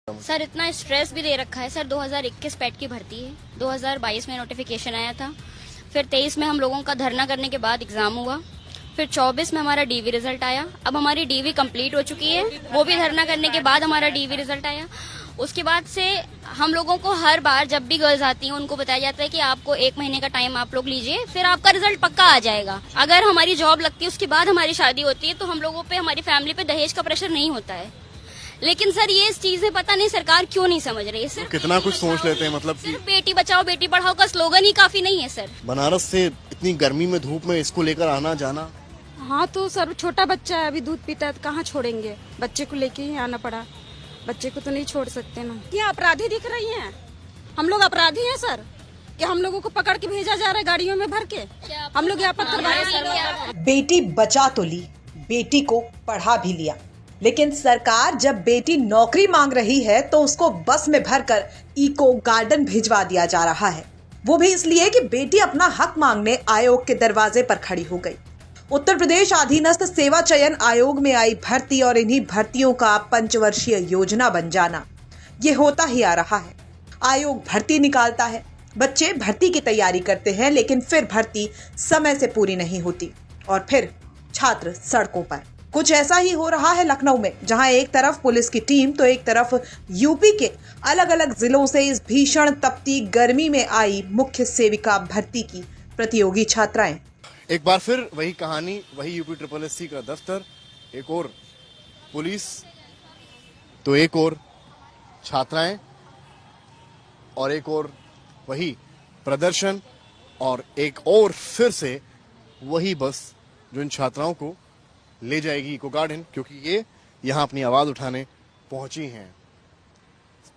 Sir इतना stress भी दे रखा है सर। 2021 पैट की भर्ती है, 2022 में नोटिफिकेशन आया था, फिर 23 में हम लोगों का धरना करने के बाद एग्जाम हुआ, फिर 24 में हमारा डीवी रिजल्ट आया। अब हमारी डीवी कंप्लीट हो चुकी है, वो भी धरना करने के बाद हमारा डीवी रिजल्ट आया। उसके बाद से हम लोगों को हर बार जब भी गर्ल्स आती हैं उनको बताया जाता है कि आपको 1 महीने का टाइम आप लोग लीजिए, फिर आपका रिजल्ट पक्का आ जाएगा। अगर हमारी जॉब लगती है उसके बाद हमारी शादी होती है तो हम लोगों पे, हमारी फैमिली पे दहेज का प्रेशर नहीं होता है। लेकिन सर ये चीजें पता नहीं सरकार क्यों नहीं समझ रही है। सर कितना कुछ सोच लेते हैं, मतलब कि बेटी बचाओ बेटी पढ़ाओ का स्लोगन ही काफी नहीं है सर। बनारस से इतनी गर्मी में धूप में इसको लेकर आना जाना। हाँ तो सर छोटा बच्चा है, अभी दूध पीता है तो कहाँ छोड़ेंगे, बच्चे को लेके ही आना पड़ा। बच्चे को तो नहीं छोड़ सकते ना। क्या अपराधी दिख रही हैं? हम लोग अपराधी हैं सर कि हम लोगों को पकड़ के भेजा जा रहा है गाड़ियों में भर के? हम लोग यहाँ पर करवाए सर। बेटी बचा तो ली, बेटी को पढ़ा भी लिया, लेकिन सरकार जब बेटी नौकरी मांग रही है तो उसको बस में भरकर इको गार्डन भिजवा दिया जा रहा है। वो भी इसलिए कि बेटी अपना हक मांगने आयोग के दरवाजे पर खड़ी हो गई। उत्तर प्रदेश अधीनस्थ सेवा चयन आयोग में आई भर्ती और इन्हीं भर्तियों का पंचवर्षीय योजना बन जाना, ये होता ही आ रहा है। आयोग भर्ती निकालता है, बच्चे भर्ती की तैयारी करते हैं, लेकिन फिर भर्ती समय से पूरी नहीं होती और फिर छात्र सड़कों पर। कुछ ऐसा ही हो रहा है लखनऊ में, जहां एक तरफ पुलिस की टीम तो एक तरफ यूपी के अलग अलग जिलों से इस भीषण तपती गर्मी में आई मुख्य सेविका भर्ती की प्रतियोगी छात्राएं। एक बार फिर वही कहानी, वही यूपी SSSC का दफ्तर, एक और पुलिस तो एक और छात्राएं और एक और वही प्रदर्शन और एक और फिर से वही बस जो इन छात्राओं को ले जाएगी इको गार्डन, क्योंकि ये यहाँ अपनी आवाज उठाने पहुंची हैं।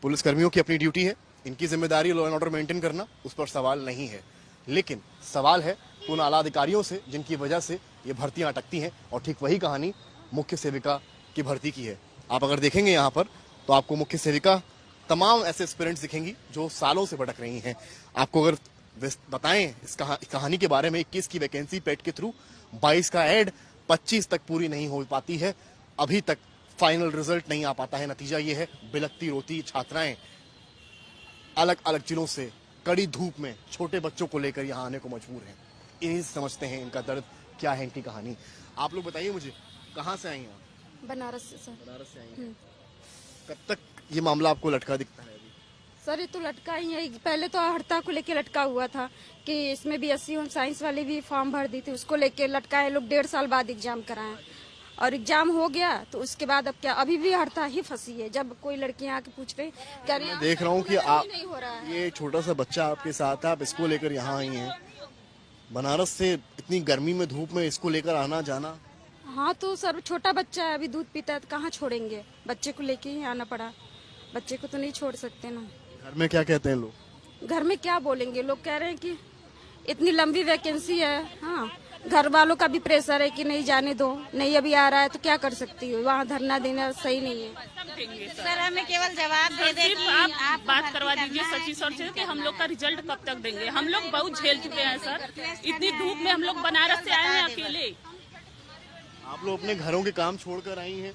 पुलिसकर्मियों की अपनी ड्यूटी है, इनकी जिम्मेदारी लॉ एंड ऑर्डर मेंटेन करना, उस पर सवाल नहीं है। लेकिन सवाल है उन आला अधिकारियों से जिनकी वजह से ये भर्तियां अटकती हैं। और ठीक वही कहानी मुख्य सेविका की भर्ती की है। आप अगर देखेंगे यहाँ पर तो आपको मुख्य सेविका तमाम ऐसे एस्पिरेंट्स दिखेंगी जो सालों से भटक रही हैं। आपको अगर बताएं इस कहानी के बारे में, 21 की वैकेंसी पेट के थ्रू, 22 का एड, 25 तक पूरी नहीं हो पाती है, अभी तक फाइनल रिजल्ट नहीं आ पाता है। नतीजा ये है, बिलखती रोती छात्राएं अलग अलग जिलों से कड़ी धूप में छोटे बच्चों को लेकर यहाँ आने को मजबूर हैं। इन्हीं से समझते हैं इनका दर्द क्या है, इनकी कहानी। आप लोग बताइए मुझे, कहाँ से आई हैं आप? बनारस से सर। बनारस से आई हैं। कब तक ये मामला आपको लटका दिखता है अभी? सर ये तो लटका ही है। पहले तो हड़ताल को लेके लटका हुआ था कि इसमें भी BSc होम साइंस वाले भी फॉर्म भर दी थी, उसको लेके लटकाए लोग। 1.5 साल बाद एग्जाम कराएं और एग्जाम हो गया तो उसके बाद अब क्या, अभी भी हड़ताल ही फंसी है। जब कोई लड़कियां आके पूछ रही क्या, मैं देख रहा हूँ कि आप, नहीं हो रहा है। ये छोटा सा बच्चा आपके साथ है, आप इसको लेकर यहाँ आई हैं। बनारस से इतनी गर्मी में धूप में इसको लेकर आना जाना। हाँ तो सर छोटा बच्चा है, अभी दूध पीता है तो कहाँ छोड़ेंगे, बच्चे को लेके ही आना पड़ा। बच्चे को तो नहीं छोड़ सकते ना। घर में क्या कहते हैं लोग? घर में क्या बोलेंगे, लोग कह रहे हैं कि इतनी लंबी वैकेंसी है। हाँ, घर वालों का भी प्रेशर है कि नहीं जाने दो, नहीं अभी आ रहा है तो क्या कर सकती हो, वहाँ धरना देना सही नहीं है। सर हमें केवल जवाब दे दे कि आप बात करवा दीजिए सचिव सर से कि हम लोग का रिजल्ट कब तक देंगे। हम लोग बहुत झेल चुके हैं सर, इतनी धूप में हम लोग बनारस से आए हैं अकेले। आप लोग अपने घरों के काम छोड़कर आई हैं?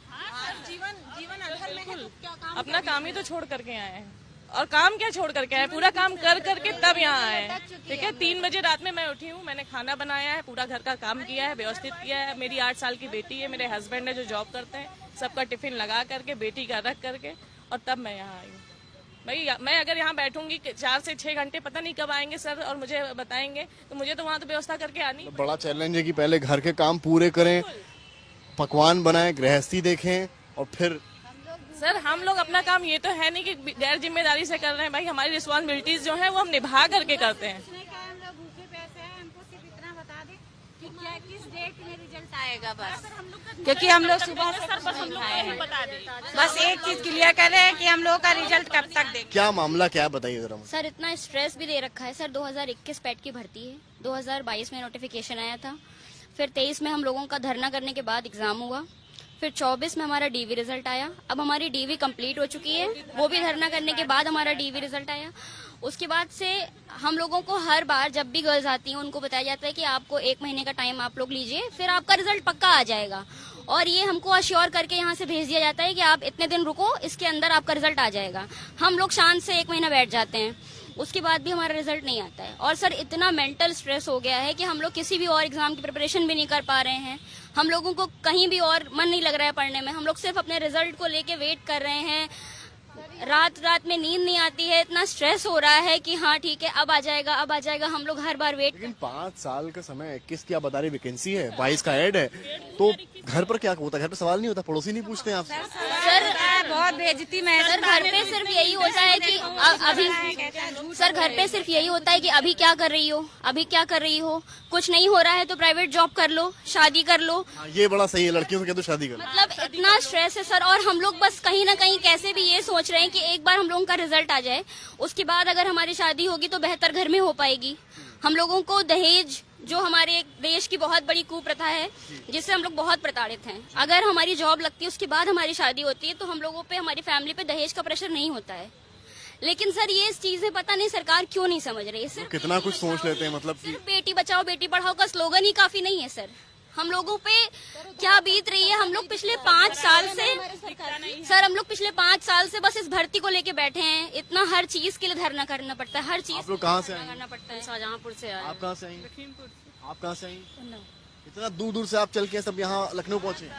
जीवन अंधर में है तो क्या काम? अपना काम ही तो छोड़ करके आए हैं, और काम क्या छोड़ करके आए, पूरा काम कर करके तब यहाँ आए हैं। ठीक है, 3 बजे रात में मैं उठी हूँ, मैंने खाना बनाया है, पूरा घर का काम किया है, व्यवस्थित किया है। मेरी 8 साल की बेटी है, मेरे हस्बैंड है जो जॉब करते हैं, सबका टिफिन लगा करके, बेटी का रख करके, और तब मैं यहाँ आई हूँ। भाई मैं अगर यहाँ बैठूंगी 4 से 6 घंटे, पता नहीं कब आएंगे सर और मुझे बताएंगे, तो मुझे तो वहाँ तो व्यवस्था करके आनी। बड़ा चैलेंज है कि पहले घर के काम पूरे करें, पकवान बनाएं, गृहस्थी देखें, और फिर सर हम लोग अपना काम ये तो है नहीं कि गैर जिम्मेदारी से कर रहे हैं। भाई हमारी रिस्पॉन्सिबिलिटीज जो है वो हम निभा करके करते हैं। हम लोग भूखे प्यासे हैं, हमको सिर्फ इतना बता दे कि क्या किस डेट में रिजल्ट आएगा बस, क्योंकि हम लोग सुबह से कुछ नहीं खाए हैं। बस एक चीज क्लियर कर रहे हैं कि हम लोग का रिजल्ट कब तक देंगे। क्या मामला क्या, बताइए जरा मुझे। सर इतना स्ट्रेस भी दे रखा है सर। 2021 पैट की भर्ती है, 2022 में नोटिफिकेशन आया था, फिर 23 में हम लोगों का धरना करने के बाद एग्जाम हुआ, फिर 24 में हमारा डीवी रिजल्ट आया। अब हमारी डीवी कंप्लीट हो चुकी है, वो भी धरना करने के बाद हमारा डीवी रिजल्ट आया। उसके बाद से हम लोगों को हर बार जब भी गर्ल्स आती हैं उनको बताया जाता है कि आपको 1 महीने का टाइम आप लोग लीजिए, फिर आपका रिजल्ट पक्का आ जाएगा। और ये हमको अश्योर करके यहाँ से भेज दिया जाता है कि आप इतने दिन रुको, इसके अंदर आपका रिजल्ट आ जाएगा। हम लोग शांत से 1 महीना बैठ जाते हैं, उसके बाद भी हमारा रिजल्ट नहीं आता है। और सर इतना मेंटल स्ट्रेस हो गया है कि हम लोग किसी भी और एग्जाम की प्रिपरेशन भी नहीं कर पा रहे हैं। हम लोगों को कहीं भी और मन नहीं लग रहा है पढ़ने में। हम लोग सिर्फ अपने रिजल्ट को लेके वेट कर रहे हैं। रात में नींद नहीं आती है, इतना स्ट्रेस हो रहा है कि हाँ ठीक है अब आ जाएगा, अब आ जाएगा। हम लोग हर बार वेट। लेकिन 5 साल का समय, 21 की आप बता रही वैकेंसी है, 22 का ऐड है, तो घर पर क्या होता है? घर पे सवाल नहीं होता, पड़ोसी नहीं पूछते हैं आपसे? सर बहुत बेइज्जती में सर घर पे सिर्फ यही होता है कि अभी सर घर पे सिर्फ यही होता है कि अभी क्या कर रही हो, अभी क्या कर रही हो। कुछ नहीं हो रहा है तो प्राइवेट जॉब कर लो, शादी कर लो। हाँ, ये बड़ा सही है, लड़कियों से कह दो शादी कर लो। मतलब इतना स्ट्रेस है सर। और हम लोग बस कहीं ना कहीं कैसे भी ये सोच रहे हैं कि एक बार हम लोगों का रिजल्ट आ जाए, उसके बाद अगर हमारी शादी होगी तो बेहतर घर में हो पाएगी। हम लोगों को दहेज, जो हमारे देश की बहुत बड़ी कुप्रथा है, जिससे हम लोग बहुत प्रताड़ित हैं। अगर हमारी जॉब लगती है, उसके बाद हमारी शादी होती है, तो हम लोगों पे, हमारी फैमिली पे दहेज का प्रेशर नहीं होता है। लेकिन सर ये चीजें पता नहीं सरकार क्यों नहीं समझ रही है। सिर्फ कितना कुछ सोच लेते हैं, मतलब कि सिर्फ बेटी बचाओ बेटी पढ़ाओ का स्लोगन ही काफी नहीं है सर। हम लोगों पे क्या बीत रही है। हम लोग पिछले 5 साल से सर, हम लोग पिछले 5 साल से बस इस भर्ती को लेके बैठे हैं। इतना हर चीज के लिए धरना करना पड़ता है, हर चीज आप लोग कहाँ से आए? करना पड़ता है। शाहजहांपुर से आए। आप कहाँ से आई? आप कहाँ से आई? इतना दूर दूर से आप चल के सब यहाँ लखनऊ पहुँचे?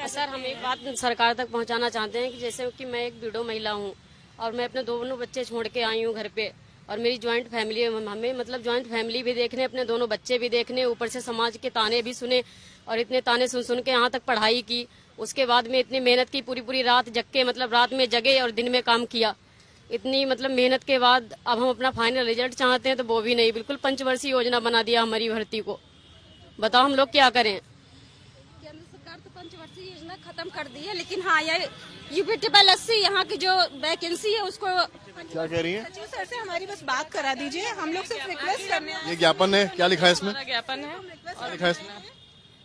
सर हम एक बात सरकार तक पहुंचाना चाहते हैं कि जैसे कि मैं एक विडो महिला हूं और मैं अपने दोनों बच्चे छोड़ के आई हूं घर पे, और मेरी ज्वाइंट फैमिली है। हमें मतलब ज्वाइंट फैमिली भी देखने, अपने दोनों बच्चे भी देखने, ऊपर से समाज के ताने भी सुने, और इतने ताने सुन सुन के यहाँ तक पढ़ाई की। उसके बाद में इतनी मेहनत की, पूरी पूरी रात जग के, मतलब रात में जगे और दिन में काम किया। इतनी मतलब मेहनत के बाद अब हम अपना फाइनल रिजल्ट चाहते हैं तो वो भी नहीं। बिल्कुल पंचवर्षीय योजना बना दिया हमारी भर्ती को। बताओ हम लोग क्या करें? केंद्र सरकार तो पंचवर्षीय योजना खत्म कर दी है, लेकिन हाँ ये UPTSC यहाँ की जो वैकेंसी है उसको क्या कह रही है? सचिव सर से हमारी बस बात करा दीजिए। हम लोग सिर्फ रिक्वेस्ट करने आए ये ज्ञापन है, क्या लिखा है इसमें? हमारा ज्ञापन है क्या लिखा है इसमें?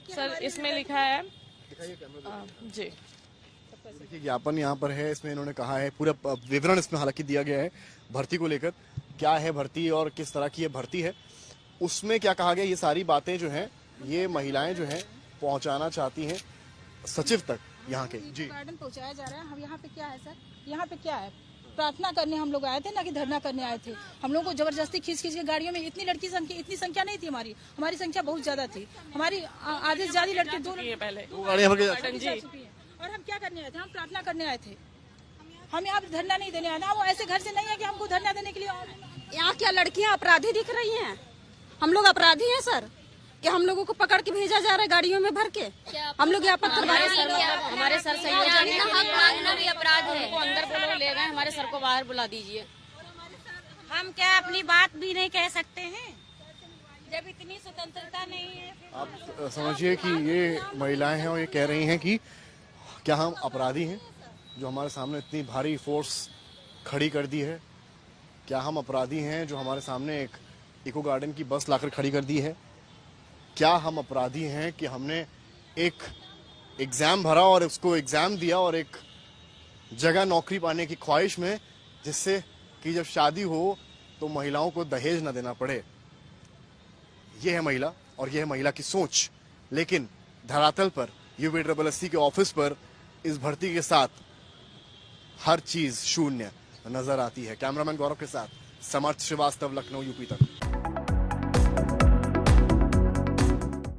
सर, इसमें लिखा है जी। देखिए ज्ञापन यहाँ पर है, इसमें इन्होंने कहा है, पूरा विवरण इसमें हालांकि दिया गया है भर्ती को लेकर, क्या है भर्ती और किस तरह की ये भर्ती है। उसमें क्या कहा गया, ये सारी बातें जो हैं ये महिलाएं जो हैं पहुंचाना चाहती हैं सचिव तक यहाँ के। जी गार्डन पहुंचाया जा रहा है। हम यहाँ पे क्या है सर, यहाँ पे क्या है, प्रार्थना करने हम लोग आए थे, ना कि धरना करने आए थे। हम लोग को जबरदस्ती खींच खींच के गाड़ियों में, इतनी लड़की संख्या, इतनी संख्या नहीं थी हमारी संख्या बहुत ज्यादा थी। हमारी आधे से ज्यादा लड़के, दो पहले गाड़ियाँ भर के जा चुकी है। और हम क्या करने आए थे? हम प्रार्थना करने आए थे। हम यहाँ पे धरना नहीं देने आए ना। वो ऐसे घर से नहीं है कि हमको धरना देने के लिए। यहाँ क्या लड़कियाँ अपराधी दिख रही हैं? हम लोग अपराधी हैं सर कि हम लोगों को पकड़ के भेजा जा रहा है गाड़ियों में भर के? हम लोग यहाँ पर हमारे सर सही हो जाने हक मांगना भी अपराध है। को अंदर बोलो ले गए, हमारे सर को बाहर बुला दीजिए। हम क्या अपनी बात भी नहीं कह सकते हैं जब इतनी स्वतंत्रता नहीं है? आप समझिए कि ये महिलाएं हैं और ये कह रही हैं कि क्या हम अपराधी हैं जो हमारे सामने इतनी भारी फोर्स खड़ी कर दी है? क्या हम अपराधी हैं जो हमारे सामने एक इको गार्डन की बस लाकर खड़ी कर दी है? क्या हम अपराधी हैं कि हमने एक एग्जाम भरा और उसको एग्जाम दिया और एक जगह नौकरी पाने की ख्वाहिश में, जिससे कि जब शादी हो तो महिलाओं को दहेज न देना पड़े? ये है महिला और ये है महिला की सोच। लेकिन धरातल पर UPSSC के ऑफिस पर इस भर्ती के साथ हर चीज शून्य नजर आती है। कैमरामैन गौरव के साथ समर्थ श्रीवास्तव, लखनऊ, UP तक।